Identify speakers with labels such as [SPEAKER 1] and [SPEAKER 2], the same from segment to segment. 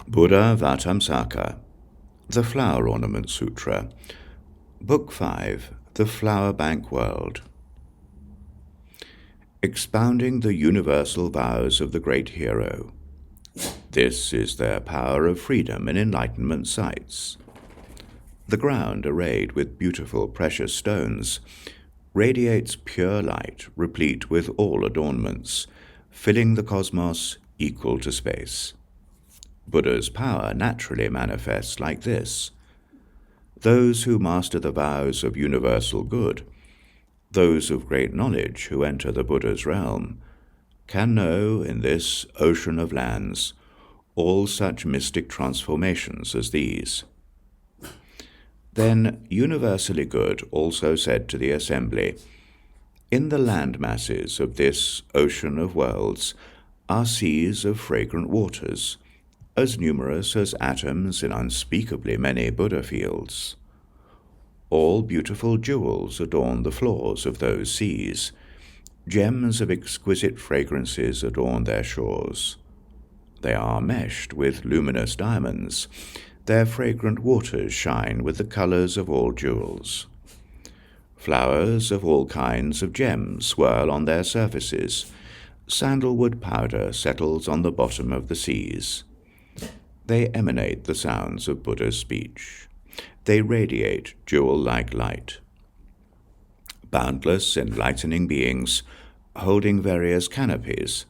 [SPEAKER 1] Buddhāvataṃsaka, the Flower Ornament Sutra, Book 5, The Flower Bank World. Expounding the universal vows of the great hero. This is their power of freedom and enlightenment sights. The ground, arrayed with beautiful precious stones, radiates pure light, replete with all adornments, filling the cosmos equal to space. Buddha's power naturally manifests like this. Those who master the vows of universal good, those of great knowledge who enter the Buddha's realm, can know in this ocean of lands all such mystic transformations as these. Then universally good also said to the assembly, in the land masses of this ocean of worlds are seas of fragrant waters, as numerous as atoms in unspeakably many Buddha fields. All beautiful jewels adorn the floors of those seas. Gems of exquisite fragrances adorn their shores. They are meshed with luminous diamonds. Their fragrant waters shine with the colors of all jewels. Flowers of all kinds of gems swirl on their surfaces. Sandalwood powder settles on the bottom of the seas. They emanate the sounds of Buddha's speech. They radiate jewel-like light. Boundless enlightening beings, holding various canopies,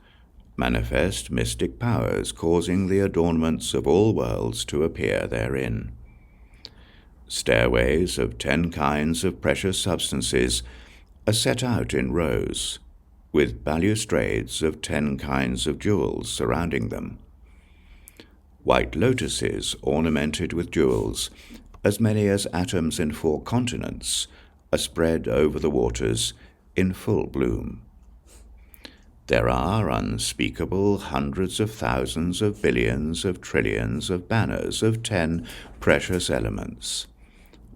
[SPEAKER 1] manifest mystic powers causing the adornments of all worlds to appear therein. Stairways of 10 kinds of precious substances are set out in rows, with balustrades of 10 kinds of jewels surrounding them. White lotuses ornamented with jewels, as many as atoms in 4 continents, are spread over the waters in full bloom. There are unspeakable hundreds of thousands of billions of trillions of banners of 10 precious elements,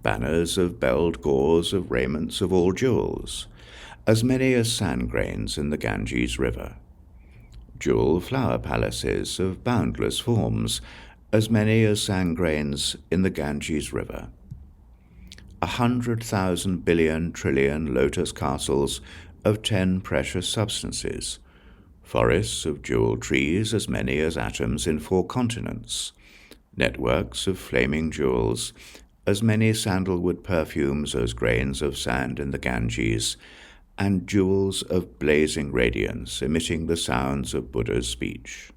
[SPEAKER 1] banners of belled gauze of raiments of all jewels, as many as sand grains in the Ganges River. Jewel flower palaces of boundless forms, as many as sand grains in the Ganges River. 100,000 billion trillion lotus castles of 10 precious substances, forests of jewel trees as many as atoms in 4 continents, networks of flaming jewels, as many sandalwood perfumes as grains of sand in the Ganges, and jewels of blazing radiance emitting the sounds of Buddha's speech.